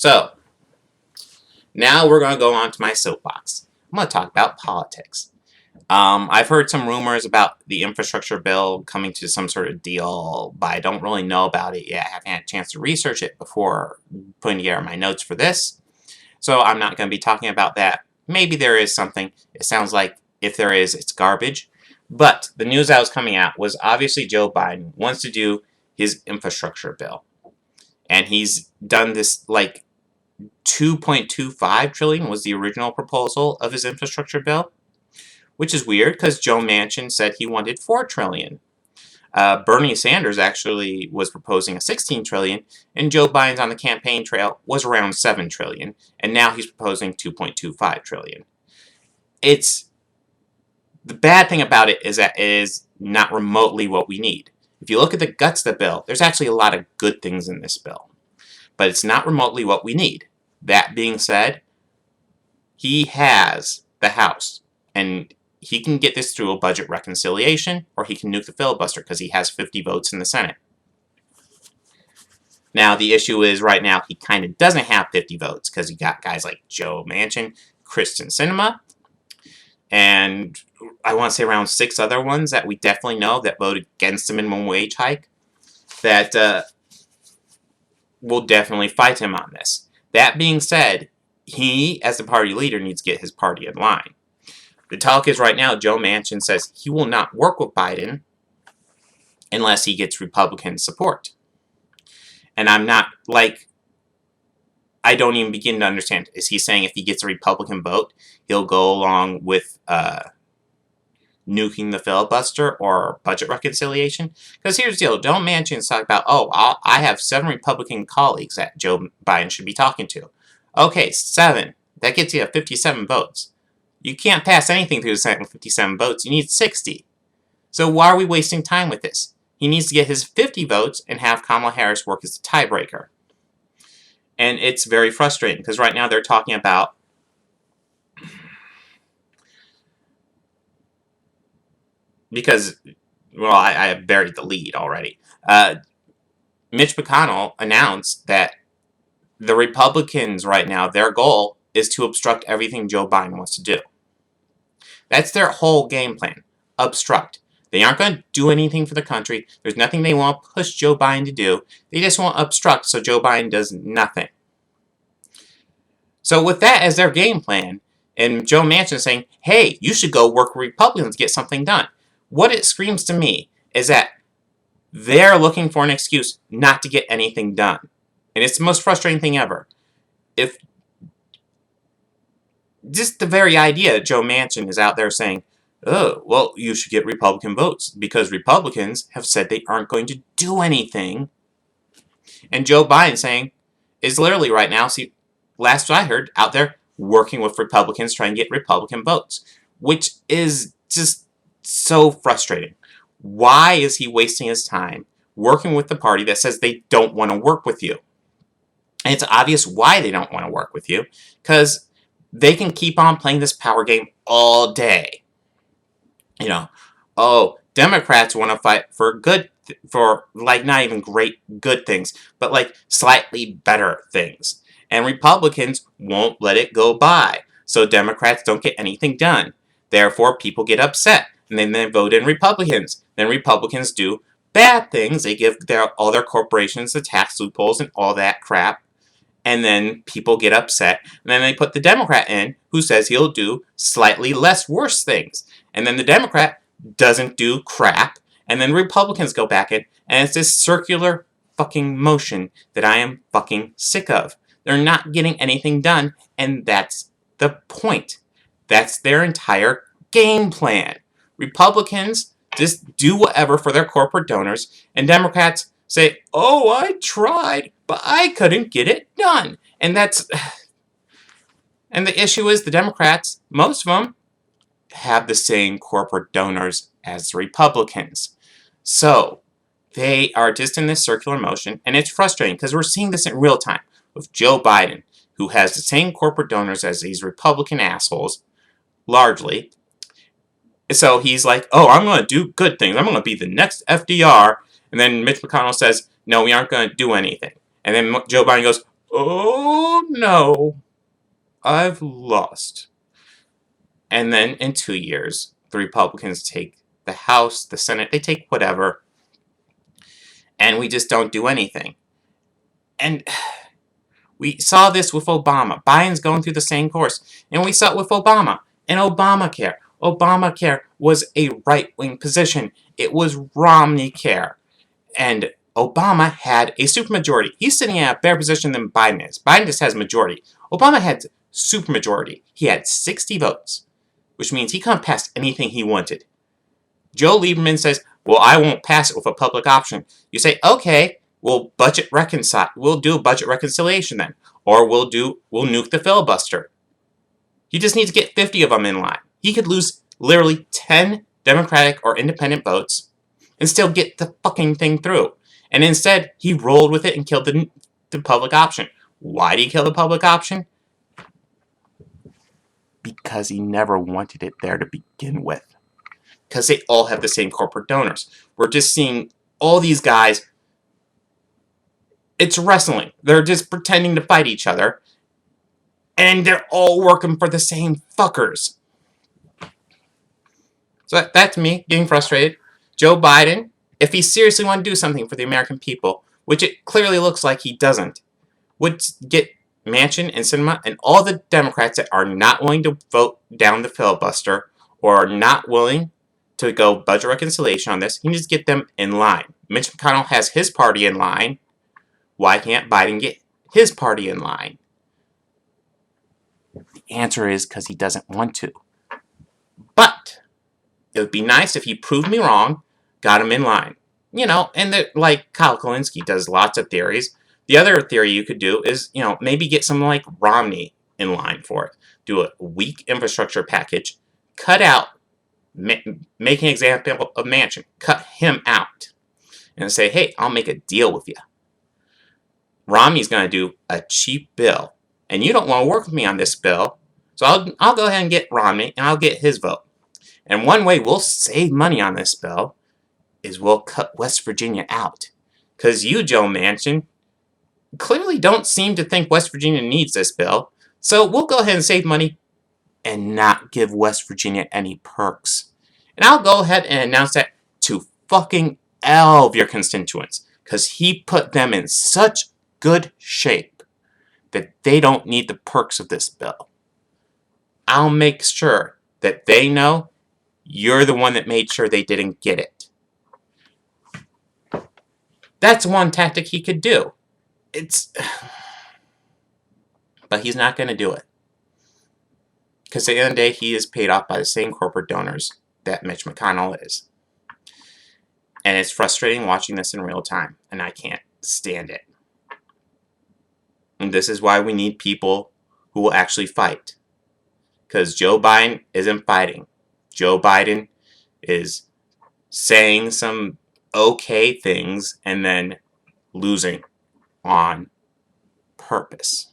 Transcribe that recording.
So, now we're going to go on to my soapbox. I'm going to talk about politics. I've heard some rumors about the infrastructure bill coming to some sort of deal, but I don't really know about it yet. I haven't had a chance to research it before putting together my notes for this. So I'm not going to be talking about that. Maybe there is something. It sounds like if there is, it's garbage. But the news that was coming out was obviously Joe Biden wants to do his infrastructure bill. And he's done this like $2.25 trillion was the original proposal of his infrastructure bill. Which is weird because Joe Manchin said he wanted $4 trillion. Bernie Sanders actually was proposing a $16 trillion, and Joe Biden's on the campaign trail was around $7 trillion, and now he's proposing $2.25 trillion. It's the bad thing about it is that it is not remotely what we need. If you look at the guts of the bill, there's actually a lot of good things in this bill, but it's not remotely what we need. That being said, he has the House, and he can get this through a budget reconciliation, or he can nuke the filibuster because he has 50 votes in the Senate. Now, the issue is right now he kind of doesn't have 50 votes because you got guys like Joe Manchin, Kristen Sinema, and I want to say around 6 other ones that we definitely know that voted against the minimum wage hike that will definitely fight him on this. That being said, he, as the party leader, needs to get his party in line. The talk is right now, Joe Manchin says he will not work with Biden unless he gets Republican support. And I'm not, like, I don't even begin to understand. Is he saying if he gets a Republican vote, he'll go along with nuking the filibuster or budget reconciliation? Because here's the deal. Joe Manchin's talking about, I have 7 Republican colleagues that Joe Biden should be talking to. Okay, 7. That gets you 57 votes. You can't pass anything through the Senate with 57 votes. You need 60. So why are we wasting time with this? He needs to get his 50 votes and have Kamala Harris work as the tiebreaker. And it's very frustrating because right now they're talking about because, well, I buried the lead already. Mitch McConnell announced that the Republicans right now, their goal is to obstruct everything Joe Biden wants to do. That's their whole game plan. Obstruct. They aren't going to do anything for the country. There's nothing they want to push Joe Biden to do. They just want to obstruct so Joe Biden does nothing. So with that as their game plan, and Joe Manchin saying, hey, you should go work with Republicans to get something done. What it screams to me is that they're looking for an excuse not to get anything done. And it's the most frustrating thing ever. If just the very idea Joe Manchin is out there saying, oh, well, you should get Republican votes because Republicans have said they aren't going to do anything. And Joe Biden saying is literally right now, see, last I heard, out there working with Republicans trying to get Republican votes, which is just so frustrating. Why is he wasting his time working with the party that says they don't want to work with you? And it's obvious why they don't want to work with you, because they can keep on playing this power game all day. You know, oh, Democrats want to fight for like not even great good things, but like slightly better things. And Republicans won't let it go by. So Democrats don't get anything done. Therefore, people get upset. And then they vote in Republicans. Then Republicans do bad things. They give all their corporations the tax loopholes and all that crap. And then people get upset. And then they put the Democrat in who says he'll do slightly less worse things. And then the Democrat doesn't do crap. And then Republicans go back in. And it's this circular fucking motion that I am fucking sick of. They're not getting anything done. And that's the point. That's their entire game plan. Republicans just do whatever for their corporate donors. And Democrats say, oh, I tried, but I couldn't get it done. And the issue is the Democrats, most of them, have the same corporate donors as the Republicans. So they are just in this circular motion, and it's frustrating because we're seeing this in real time with Joe Biden, who has the same corporate donors as these Republican assholes, largely. So he's like, oh, I'm going to do good things. I'm going to be the next FDR. And then Mitch McConnell says, no, we aren't going to do anything. And then Joe Biden goes, oh no, I've lost. And then in 2 years, the Republicans take the House, the Senate, they take whatever, and we just don't do anything. And we saw this with Obama. Biden's going through the same course. And we saw it with Obama and Obamacare. Obamacare was a right-wing position. It was Romney care. And Obama had a supermajority. He's sitting in a better position than Biden is. Biden just has majority. Obama had supermajority. He had 60 votes, which means he couldn't pass anything he wanted. Joe Lieberman says, well, I won't pass it with a public option. You say, okay, we'll do a budget reconciliation then. Or we'll nuke the filibuster. You just need to get 50 of them in line. He could lose literally 10 Democratic or independent votes and still get the fucking thing through. And instead, he rolled with it and killed the public option. Why did he kill the public option? Because he never wanted it there to begin with. Because they all have the same corporate donors. We're just seeing all these guys. It's wrestling. They're just pretending to fight each other. And they're all working for the same fuckers. So that's me getting frustrated. Joe Biden, if he seriously wanted to do something for the American people, which it clearly looks like he doesn't, would get Manchin and Sinema and all the Democrats that are not willing to vote down the filibuster or are not willing to go budget reconciliation on this, he needs to get them in line. Mitch McConnell has his party in line. Why can't Biden get his party in line? The answer is because he doesn't want to. But it would be nice if he proved me wrong, got him in line. You know, and like Kyle Kulinski does lots of theories. The other theory you could do is, maybe get someone like Romney in line for it. Do a weak infrastructure package, cut out, make an example of Manchin, cut him out, and say, hey, I'll make a deal with you. Romney's going to do a cheap bill, and you don't want to work with me on this bill, so I'll go ahead and get Romney, and I'll get his vote. And one way we'll save money on this bill is we'll cut West Virginia out. Because you, Joe Manchin, clearly don't seem to think West Virginia needs this bill, so we'll go ahead and save money and not give West Virginia any perks. And I'll go ahead and announce that to fucking all of your constituents, because he put them in such good shape that they don't need the perks of this bill. I'll make sure that they know you're the one that made sure they didn't get it. That's one tactic he could do. But he's not going to do it. Because at the end of the day, he is paid off by the same corporate donors that Mitch McConnell is. And it's frustrating watching this in real time, and I can't stand it. And this is why we need people who will actually fight. Because Joe Biden isn't fighting. Joe Biden is saying some okay things and then losing on purpose.